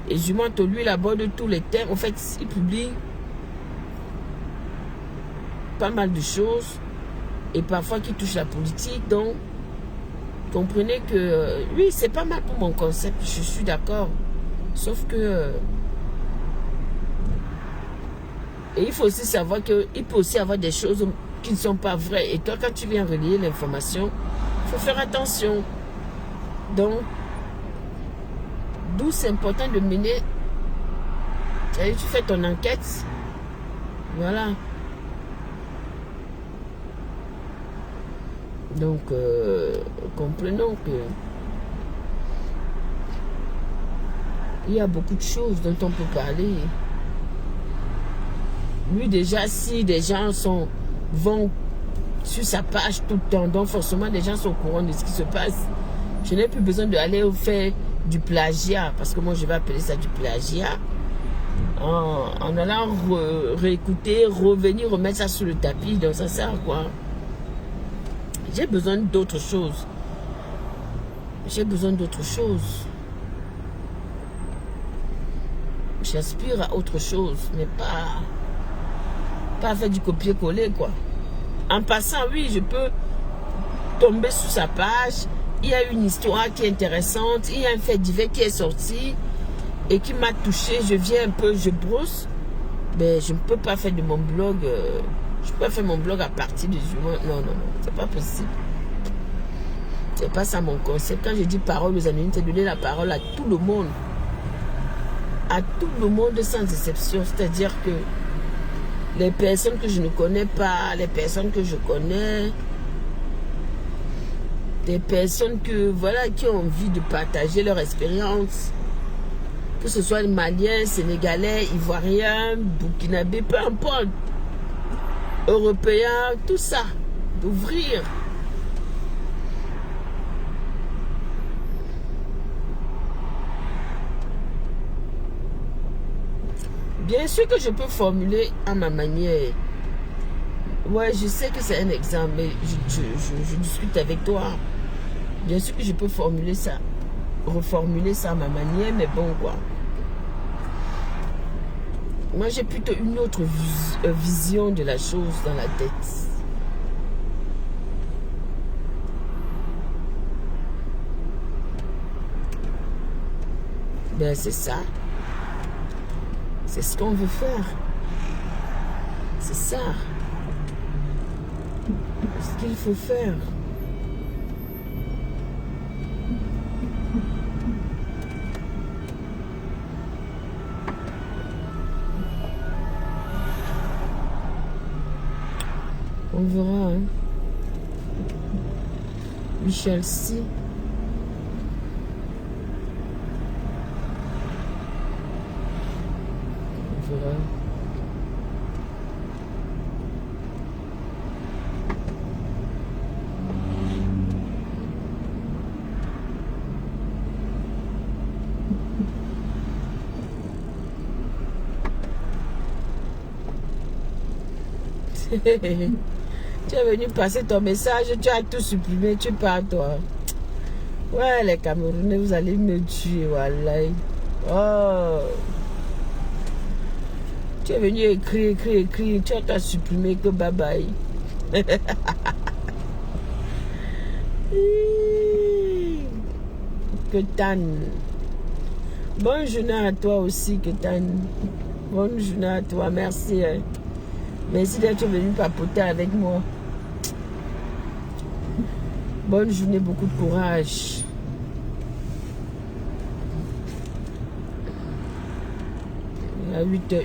Et Zumonto, lui, il aborde tous les thèmes. En fait, il publie pas mal de choses. Et parfois, qui touche la politique. Donc, comprenez que, oui, c'est pas mal pour mon concept. Je suis d'accord. Sauf que... et il faut aussi savoir qu'il peut aussi avoir des choses qui ne sont pas vraies. Et toi, quand tu viens relayer l'information, il faut faire attention. Donc, d'où c'est important de mener. Tu fais ton enquête. Voilà. Donc, comprenons que il y a beaucoup de choses dont on peut parler. Lui, déjà, si des gens vont sur sa page tout le temps, donc forcément, les gens sont au courant de ce qui se passe. Je n'ai plus besoin d'aller faire du plagiat, parce que moi je vais appeler ça du plagiat, en allant réécouter, revenir, remettre ça sur le tapis. Donc ça sert à quoi? J'ai besoin d'autre chose. J'ai besoin d'autre chose. J'aspire à autre chose, mais pas faire du copier-coller, quoi. En passant, oui, je peux tomber sur sa page. Il y a une histoire qui est intéressante, il y a un fait divers qui est sorti et qui m'a touché. Je viens un peu, je brosse, mais je ne peux pas faire de mon blog. Je peux pas faire mon blog à partir des humains. Non, non, non, c'est pas possible. C'est pas ça mon concept. Quand je dis parole aux anonymes, c'est donner la parole à tout le monde. À tout le monde sans exception. C'est-à-dire que les personnes que je ne connais pas, les personnes que je connais, des personnes voilà, qui ont envie de partager leur expérience, que ce soit Maliens, Sénégalais, Ivoiriens, Burkinabés, peu importe, Européens, tout ça, d'ouvrir. Bien sûr que je peux formuler à ma manière. Ouais, je sais que c'est un exemple, mais je discute avec toi. Bien sûr que je peux formuler ça, reformuler ça à ma manière, mais bon, quoi. Moi, j'ai plutôt une autre vision de la chose dans la tête. Ben c'est ça. C'est ce qu'on veut faire. C'est ça. Ce qu'il faut faire. On verra. Hein. Michel C. On verra. Tu es venu passer ton message, tu as tout supprimé, tu pars toi. Ouais, les Camerounais, vous allez me tuer, voilà. Oh. Tu es venu écrire, tu as supprimé que bye bye. Ketan. Bonne journée à toi aussi, Ketan. Bonne journée à toi, merci. Merci d'être venu papoter avec moi. Bonne journée, beaucoup de courage. Il est 8h01.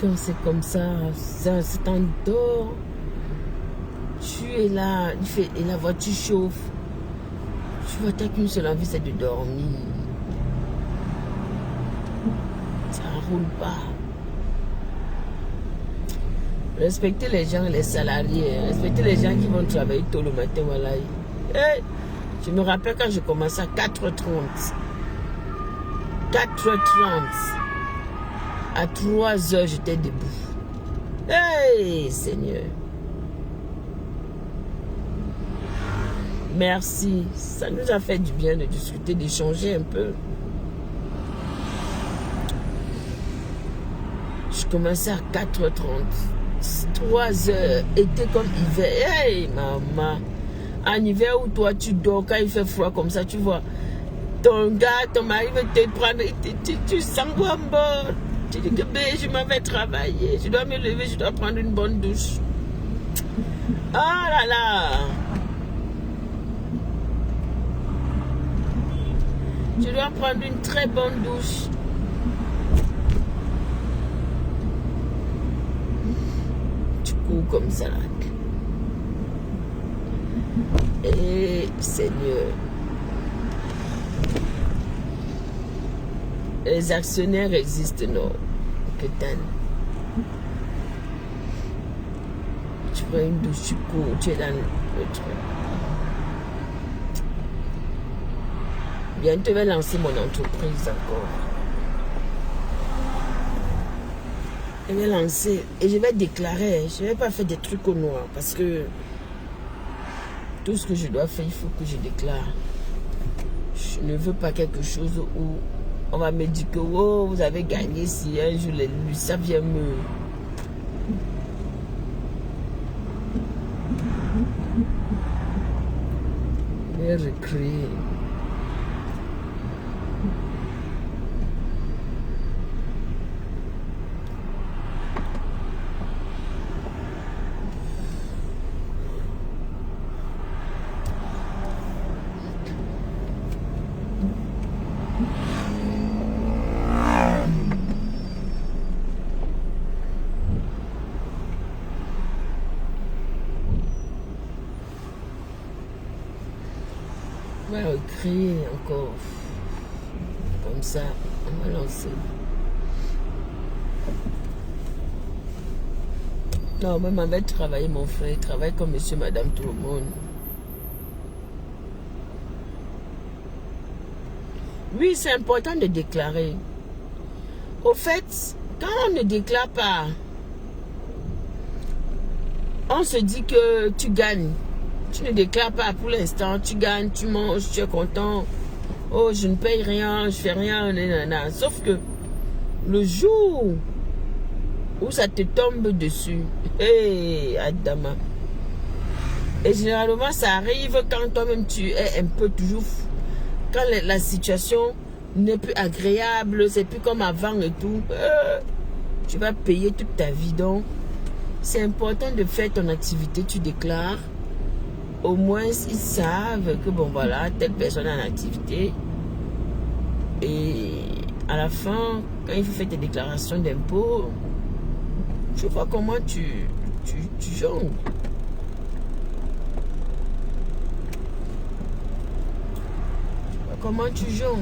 Quand c'est comme ça, c'est en dehors. Tu es là, et la voiture chauffe. Tu vois, t'as qu'une seule envie, c'est de dormir. Ça ne roule pas. Respectez les gens, les salariés. Respectez les gens qui vont travailler tôt le matin. Voilà. Hey, je me rappelle quand je commençais à 4h30. 4h30. À 3h, j'étais debout. Hey, Seigneur. Merci. Ça nous a fait du bien de discuter, d'échanger un peu. Je commençais à 4h30. 3h, était comme hiver. Hey, maman. En hiver où toi, tu dors, quand il fait froid comme ça, tu vois. Ton gars, ton mari veut te prendre, tu sens quoi, bon. Tu dis que je m'en vais travailler, je dois me lever, je dois prendre une bonne douche. Oh là là! Je dois prendre une très bonne douche. Tu cours comme ça là. Et Seigneur. Les actionnaires existent, non? Que t'en. Tu prends une douche, tu cours, tu es dans le truc. Bientôt, je vais lancer mon entreprise encore. Je vais lancer et je vais déclarer. Je ne vais pas faire des trucs au noir parce que tout ce que je dois faire, il faut que je déclare. Je ne veux pas quelque chose où on va me dire que oh, vous avez gagné si un jour ça vient me... Je vais recréer. On va recréer encore. Comme ça, on va lancer. Non, maman va travailler, mon frère. Il travaille comme monsieur, madame, tout le monde. Oui, c'est important de déclarer. Au fait, quand on ne déclare pas, on se dit que tu gagnes. Tu ne déclares pas pour l'instant, tu gagnes, tu manges, tu es content. Oh, je ne paye rien, je fais rien, nanana. Sauf que le jour où ça te tombe dessus, hé, Adama. Et généralement, ça arrive quand toi-même tu es un peu toujours... Quand la situation n'est plus agréable, c'est plus comme avant et tout. Tu vas payer toute ta vie. Donc, c'est important de faire ton activité, tu déclares. Au moins, ils savent que, bon, voilà, telle personne est en activité. Et à la fin, quand il faut faire tes déclarations d'impôts, je vois comment tu jongles. Comment tu jongles?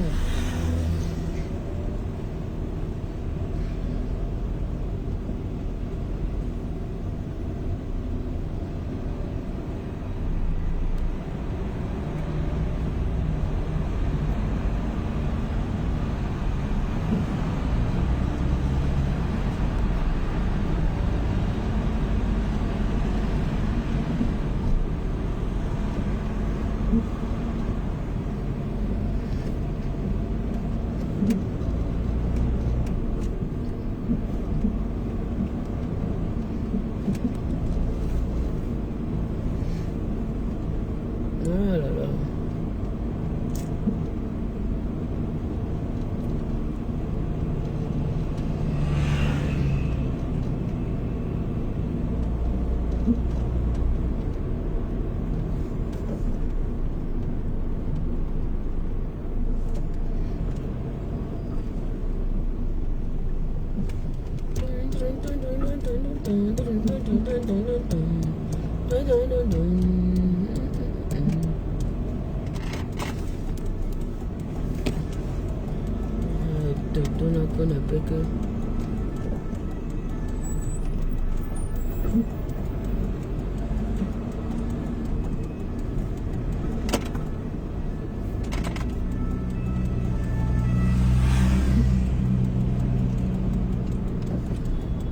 Oh là là.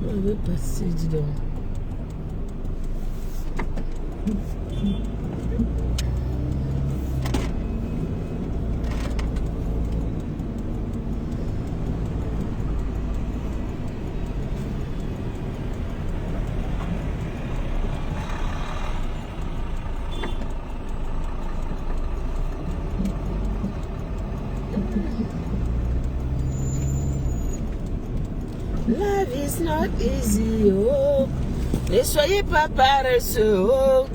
On va passer, dis donc. Life is not easy, oh. Ne soyez pas paresseux, oh.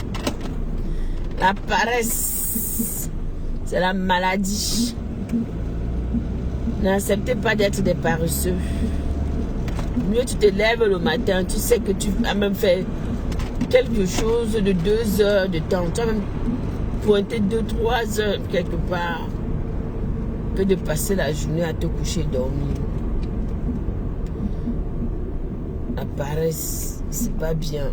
La paresse, c'est la maladie. N'acceptez pas d'être des paresseux. Mieux tu te lèves le matin, tu sais que tu as même fait quelque chose de 2 heures de temps. Tu as même pointé 2-3 heures quelque part que de passer la journée à te coucher et dormir. La paresse, c'est pas bien.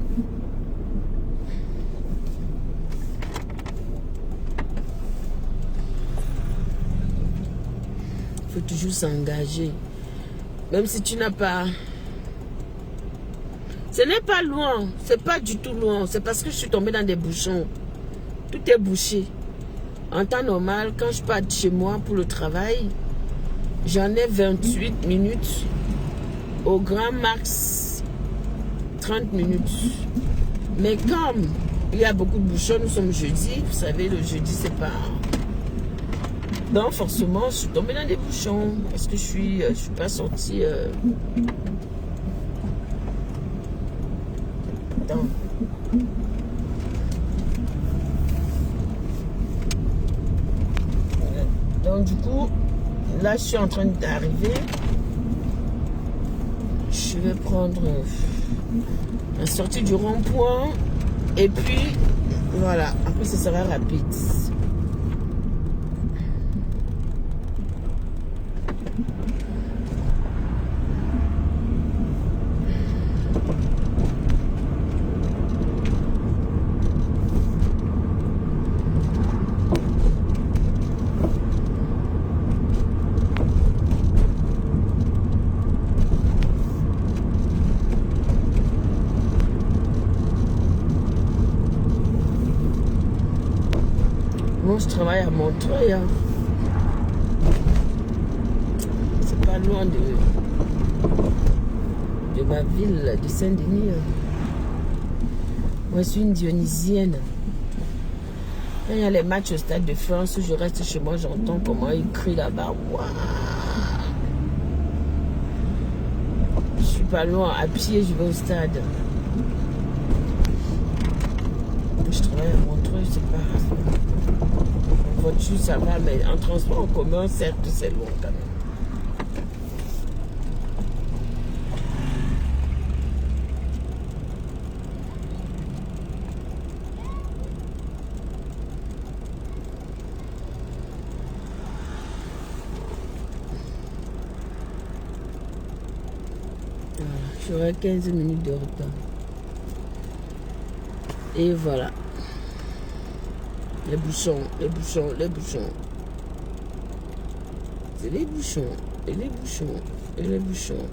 Il faut toujours s'engager. Même si tu n'as pas... Ce n'est pas loin. C'est pas du tout loin. C'est parce que je suis tombée dans des bouchons. Tout est bouché. En temps normal, quand je pars de chez moi pour le travail, j'en ai 28 minutes. Au grand max, 30 minutes. Mais comme il y a beaucoup de bouchons, nous sommes jeudi. Vous savez, le jeudi, c'est pas... Donc forcément, je suis tombée dans des bouchons parce que je suis pas sortie. Attends. Donc du coup, là, je suis en train d'arriver. Je vais prendre la sortie du rond-point et puis voilà. Après, ce sera rapide. Moi, je travaille à Montreuil. Hein. C'est pas loin de ma ville de Saint-Denis. Hein. Moi, je suis une dionysienne. Quand il y a les matchs au Stade de France, je reste chez moi, j'entends comment ils crient là-bas. Waouh! Je suis pas loin, à pied, je vais au stade. Je travaille à Montreuil, c'est pas... En voiture, ça va, mais en transport en commun, certes, c'est loin quand même. J'aurai 15 minutes de retard. Et voilà. Les bouchons, les bouchons, les bouchons. C'est les bouchons, et les bouchons, et les bouchons.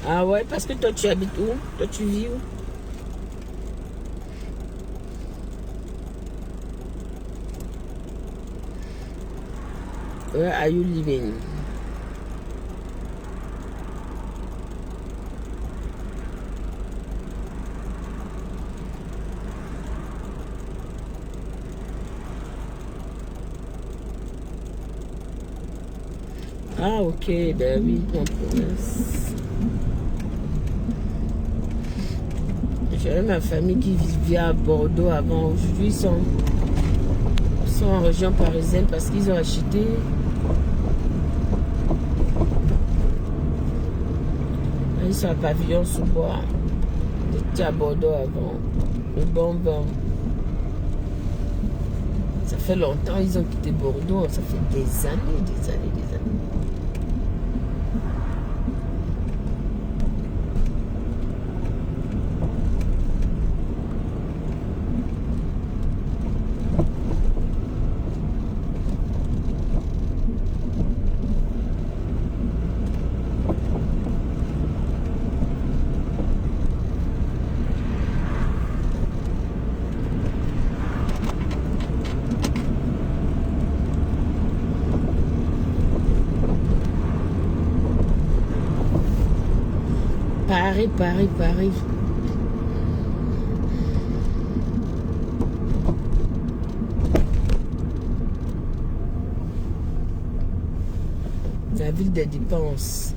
Ah ouais, parce que toi tu habites où? Toi tu vis où? Where are you living? Ah ok, ben oui, en province. J'avais ma famille qui vivait à Bordeaux avant. Aujourd'hui, ils sont en région parisienne parce qu'ils ont acheté. Ils sont à Pavillon sous bois. Ils étaient à Bordeaux avant. Le bon vin. Ça fait longtemps ils ont quitté Bordeaux. Ça fait des années, des années, des années. Paris, Paris, Paris. La ville des dépenses.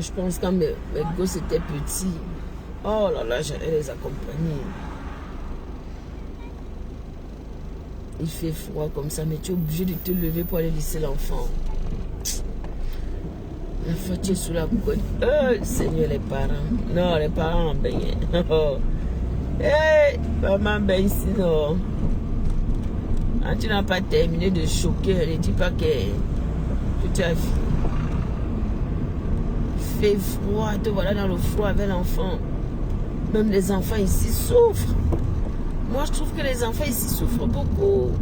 Je pense quand mes gosses étaient petits, oh là là, j'allais les accompagner. Il fait froid comme ça, mais tu es obligé de te lever pour aller laisser l'enfant. La fois tu es sous la couette. Seigneur, les parents. Non, les parents en baignaient. Hey, maman baigne sinon. Quand tu n'as pas terminé de choquer, ne dis pas que tu as fini. Fait froid, te voilà dans le froid avec l'enfant. Même les enfants ici souffrent. Moi, je trouve que les enfants ici souffrent beaucoup.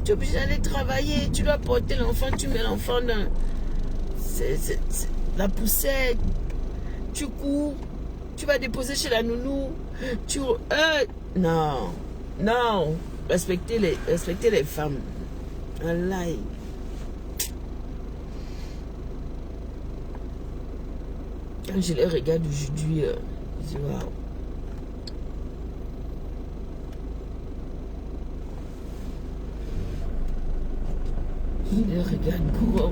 Tu es obligé d'aller travailler, tu dois porter l'enfant, tu mets l'enfant dans la poussette, tu cours, tu vas déposer chez la nounou. Non, non, respectez les femmes. Allah. Quand je les regarde aujourd'hui, je dis waouh. Je les regarde comment.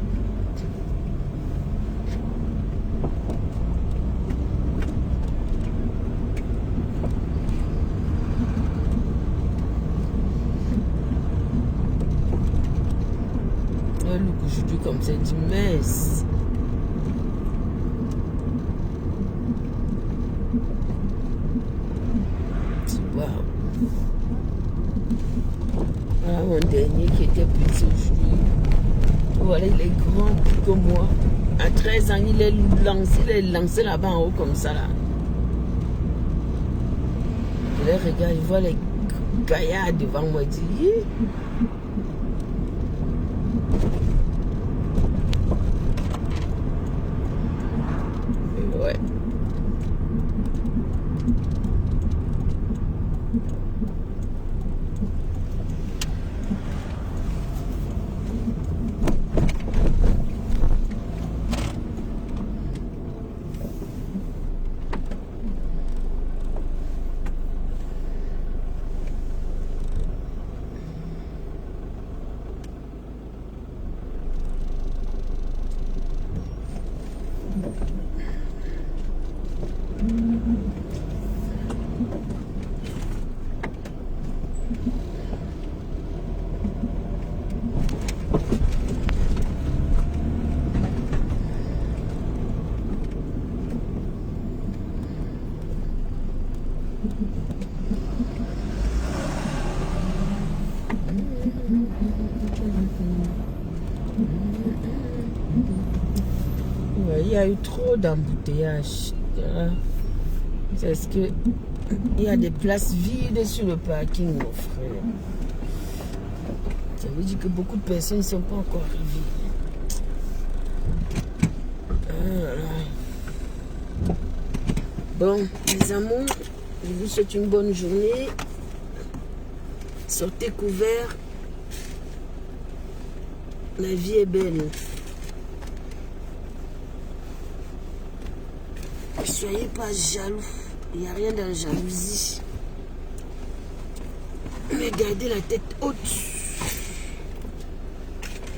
comme c'est immense. Waouh. Voilà mon dernier qui était petit aujourd'hui. Voilà, il est grand plus que moi. À 13 ans, il est lancé là-bas en haut comme ça là. Je les regarde, je vois les gaillards devant moi, je dis. Ouais. Ouais, il y a eu trop d'embouteillages. C'est ce que il y a des places vides sur le parking, mon frère. Ça veut dire que beaucoup de personnes ne sont pas encore arrivées. Bon, les amours, je vous souhaite une bonne journée. Sortez couverts. La vie est belle. Ne soyez pas jaloux. Il n'y a rien dans la jalousie. Mais gardez la tête haute.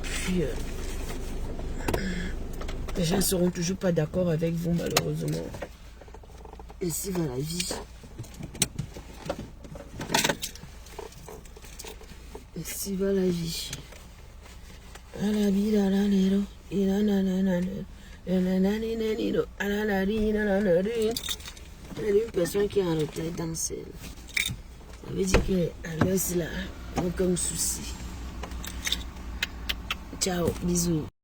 Puis, les gens ne seront toujours pas d'accord avec vous, malheureusement. Ainsi va la vie. Ainsi va la vie. Il y a une personne qui est en retraite dans celle. Ça veut dire qu'elle laisse là, aucun souci. Ciao, bisous.